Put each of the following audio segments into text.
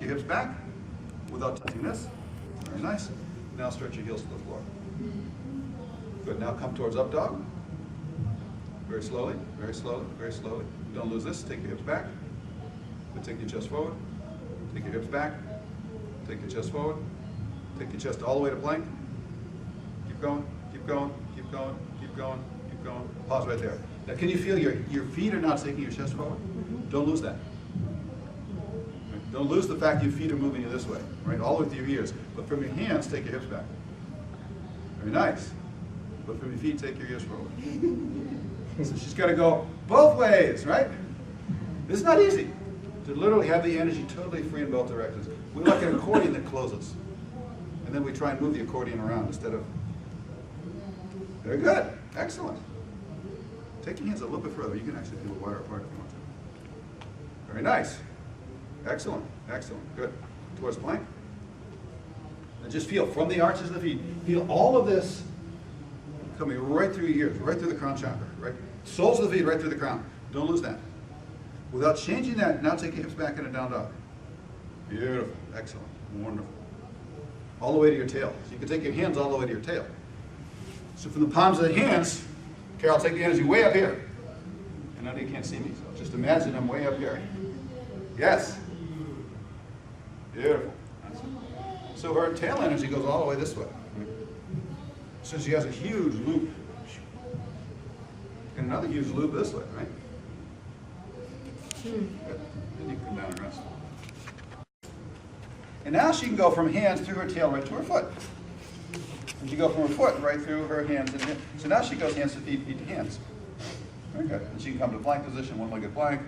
your hips back without touching this. Very nice. Now stretch your heels to the floor. Good. Now come towards up dog. Very slowly, very slowly, very slowly. Don't lose this. Take your hips back. But take your chest forward. Take your hips back. Take your chest forward. Take your chest all the way to plank. Keep going, keep going, keep going, keep going, keep going. Pause right there. Now can you feel your feet are not taking your chest forward? Don't lose that. Right? Don't lose the fact your feet are moving you this way, right? All with your ears. But from your hands, take your hips back. Very nice. But from your feet, take your ears forward. So she's got to go both ways, right? This is not easy. To literally have the energy totally free in both directions. We're like an accordion that closes. And then we try and move the accordion around instead of... Very good. Excellent. Take your hands a little bit further. You can actually do it wider apart if you want to. Very nice. Excellent. Excellent. Good. Towards plank. And just feel from the arches of the feet. Feel all of this coming right through your ears, right through the crown chakra, right? Soles of the feet right through the crown. Don't lose that. Without changing that, now take your hips back in a down dog. Beautiful. Excellent. Wonderful. All the way to your tail. So you can take your hands all the way to your tail. So from the palms of the hands, Carol, take the energy way up here. And I know you can't see me, so just imagine I'm way up here. Yes. Beautiful. So her tail energy goes all the way this way. So she has a huge loop. And another huge loop this way, right? Good. Then you can come down and rest. And now she can go from hands through her tail right to her foot. And she go from her foot right through her hands. And so now she goes hands to feet, feet to hands. Very good. And she can come to plank position, one-legged plank.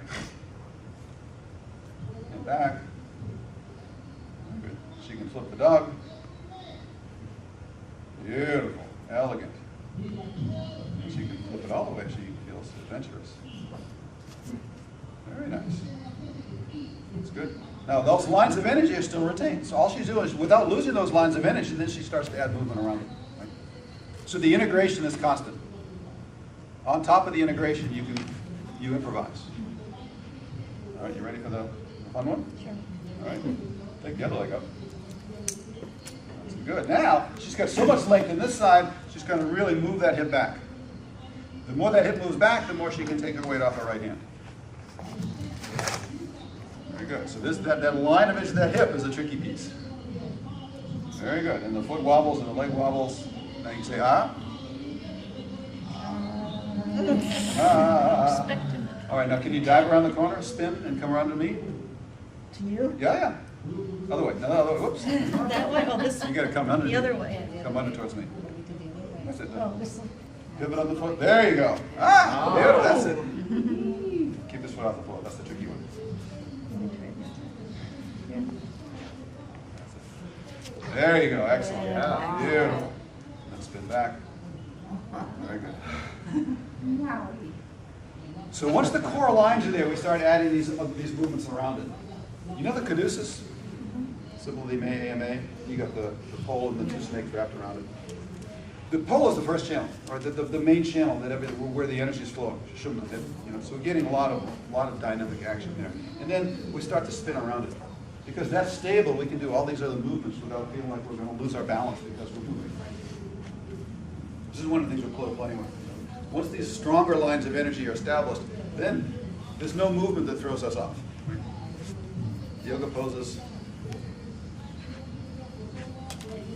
And back. Very good. She can flip the dog. Beautiful. Elegant. And she can flip it all the way. She feels adventurous. Very nice. That's good. Now those lines of energy are still retained. So all she's doing is, without losing those lines of energy, then she starts to add movement around it. Right? So the integration is constant. On top of the integration, you improvise. All right, you ready for the fun one? Sure. All right. Take the other leg up. That's good. Now she's got so much length in this side, she's going to really move that hip back. The more that hip moves back, the more she can take her weight off her right hand. Very good. So that line of edge of that hip is a tricky piece. Very good. And the foot wobbles and the leg wobbles. Now you can say, ah. Ah. All right, now can you dive around the corner, spin, and come around to me? To you? Yeah. Other way. No, other way. Whoops. That way. Oh, this You got to come under. The other way. Come under towards me. That's it. Oh, this one. Pivot on the foot. There you go. Ah, beautiful. That's it. Keep this foot off the floor. That's the tricky one. There you go. Excellent. Yeah. Beautiful. Then spin back. Very good. So once the core lines are there, we start adding these movements around it. You know the caduceus? Symbol of the AMA. You got the pole and the two snakes wrapped around it. The pole is the first channel, or the main channel where the energy is flowing. So we're getting a lot of dynamic action there. And then we start to spin around it. Because that's stable, we can do all these other movements without feeling like we're going to lose our balance because we're moving. This is one of the things we're playing with. Once these stronger lines of energy are established, then there's no movement that throws us off. Yoga poses,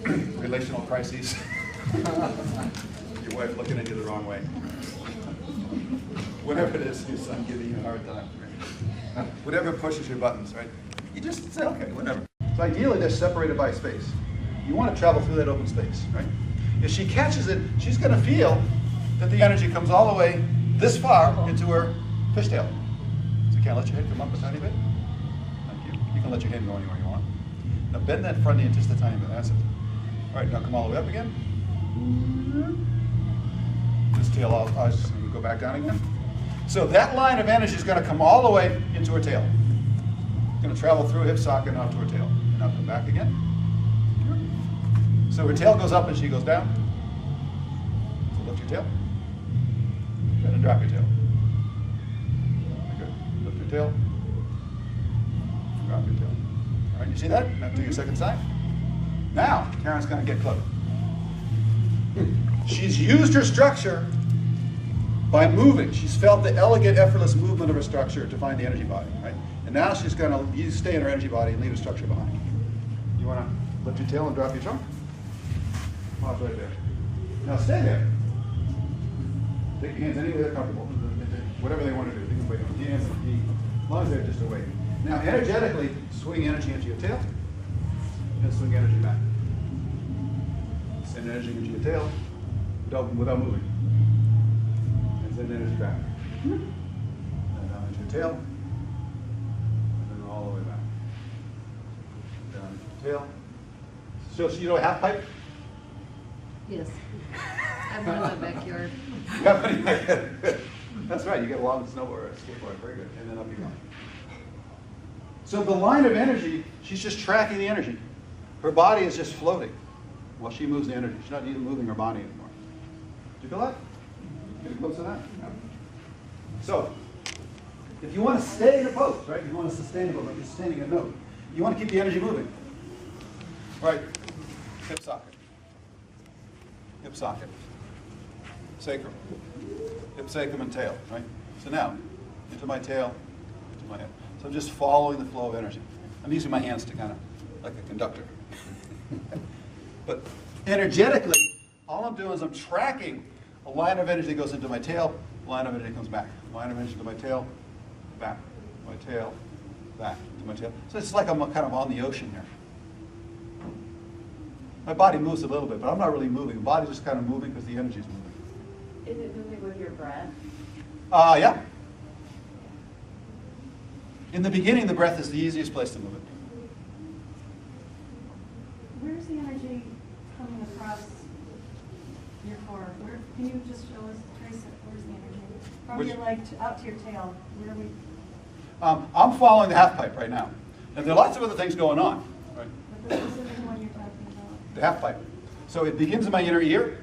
relational crises, your wife looking at you the wrong way, whatever it is, your son giving you a hard time, right? Whatever pushes your buttons, right? You just say, okay, whatever. So ideally, they're separated by space. You want to travel through that open space, right? If she catches it, she's going to feel that the energy comes all the way this far into her fishtail. So you can't let your head come up a tiny bit. Thank you. You can let your head go anywhere you want. Now bend that front knee just a tiny bit. That's it. All right, now come all the way up again. This tail eyes go back down again. So that line of energy is going to come all the way into her tail. Going to travel through hip socket and out to her tail. And now come back again. So her tail goes up and she goes down. So lift your tail. And then drop your tail. Good. Lift your tail. Drop your tail. Right, you see that? After your second side. Now, Karen's going to get clever. She's used her structure by moving. She's felt the elegant, effortless movement of her structure to find the energy body, right? And now she's going to stay in her energy body and leave the structure behind. You want to lift your tail and drop your trunk? Oh, it's right there. Now stay there. Take your hands any way they're comfortable. Whatever they want to do. They can wait on hands and feet, as long as they're just away. Now, energetically, swing energy into your tail, and swing energy back. Send energy into your tail without moving. And send energy back. And down into your tail, and then all the way back. Down into your tail. So you know a half pipe? Yes. I'm in my backyard. That's right, you get along with snowboard or skateboard, very good, and then up you go. So the line of energy, she's just tracking the energy. Her body is just floating while she moves the energy. She's not even moving her body anymore. Do you feel that? Get close to that? Yeah. So, if you want to stay in a pose, right? You want to sustainable, like you're sustaining a note. You want to keep the energy moving. Right, hip socket. Hip socket. Sacrum. Hip, sacrum, and tail, right? So now, into my tail, into my head. So I'm just following the flow of energy. I'm using my hands to kind of, like a conductor. But energetically, all I'm doing is I'm tracking a line of energy that goes into my tail, a line of energy comes back. A line of energy to my tail, back. My tail, back to my tail. So it's like I'm kind of on the ocean here. My body moves a little bit, but I'm not really moving. The body's just kind of moving because the energy's moving. Is it moving with your breath? Yeah. In the beginning, the breath is the easiest place to move it. Where's the energy coming across your core? Where, can you just show us, trace it? Where's the energy? From your leg out to your tail. Where are we? I'm following the half pipe right now. And there are lots of other things going on. Right? But the specific one you're talking about. The half pipe. So it begins in my inner ear.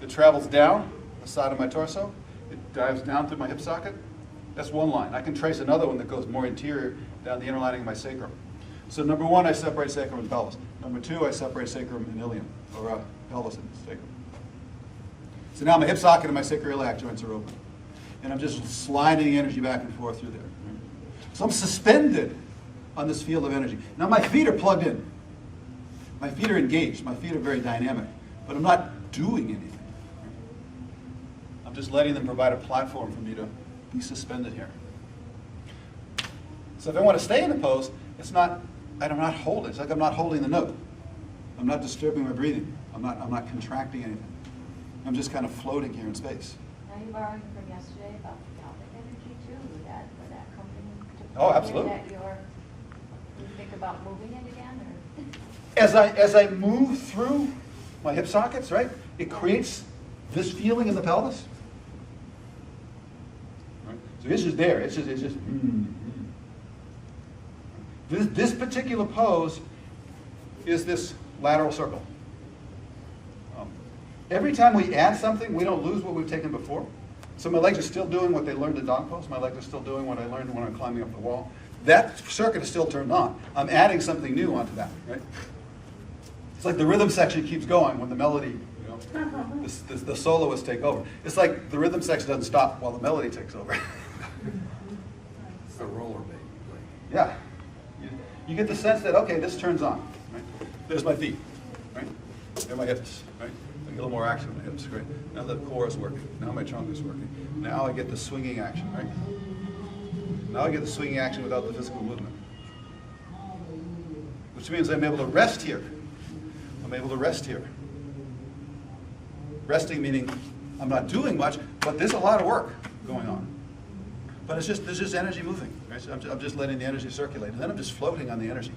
It travels down the side of my torso. It dives down through my hip socket. That's one line. I can trace another one that goes more interior down the inner lining of my sacrum. So number one, I separate sacrum and pelvis. Number two, I separate sacrum and ilium, or pelvis and sacrum. So now my hip socket and my sacroiliac joints are open. And I'm just sliding energy back and forth through there. So I'm suspended on this field of energy. Now my feet are plugged in. My feet are engaged. My feet are very dynamic. But I'm not doing anything. I'm just letting them provide a platform for me to be suspended here. So if I want to stay in the pose, it's not, I'm not holding. It's like I'm not holding the note. I'm not disturbing my breathing. I'm not contracting anything. I'm just kind of floating here in space. Are you borrowing from yesterday about the pelvic energy too? Would that come into Oh, absolutely. That you think about moving it again, or? As I move through my hip sockets, right, it creates this feeling in the pelvis. Right? So it's just there. It's just. This particular pose is this lateral circle. Every time we add something, we don't lose what we've taken before. So my legs are still doing what they learned in dog pose. My legs are still doing what I learned when I'm climbing up the wall. That circuit is still turned on. I'm adding something new onto that, right? It's like the rhythm section keeps going when the melody, the soloists take over. It's like the rhythm section doesn't stop while the melody takes over. It's a roller baby. Yeah. You get the sense that, okay, this turns on. Right? There's my feet, right? There are my hips, right? I get a little more action in the hips, great. Now the core is working. Now my trunk is working. Now I get the swinging action, right? Now I get the swinging action without the physical movement. Which means I'm able to rest here. I'm able to rest here. Resting meaning I'm not doing much, but there's a lot of work going on. But there's just energy moving. Right? So I'm just letting the energy circulate, and then I'm just floating on the energy.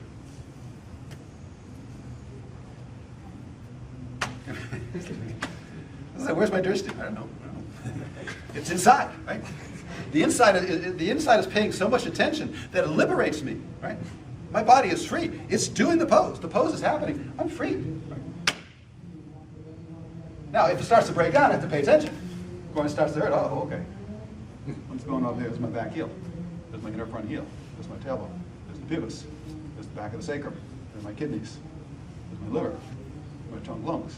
Where's my drishti? I don't know. It's inside, right? The inside is paying so much attention that it liberates me, right? My body is free. It's doing the pose. The pose is happening. I'm free. Right? Now, if it starts to break down, I have to pay attention. Going starts to hurt. Oh, okay. What's going on there? There's my back heel. There's my inner front heel. There's my tailbone. There's the pubis. That's the back of the sacrum. There's my kidneys. There's my liver. My tongue, lungs.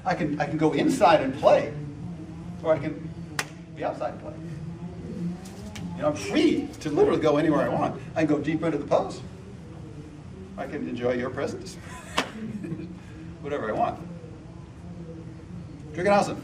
I can go inside and play, or I can be outside and play. You know, I'm free to literally go anywhere I want. I can go deeper into the pose. I can enjoy your presence. Whatever I want. Trikonasana.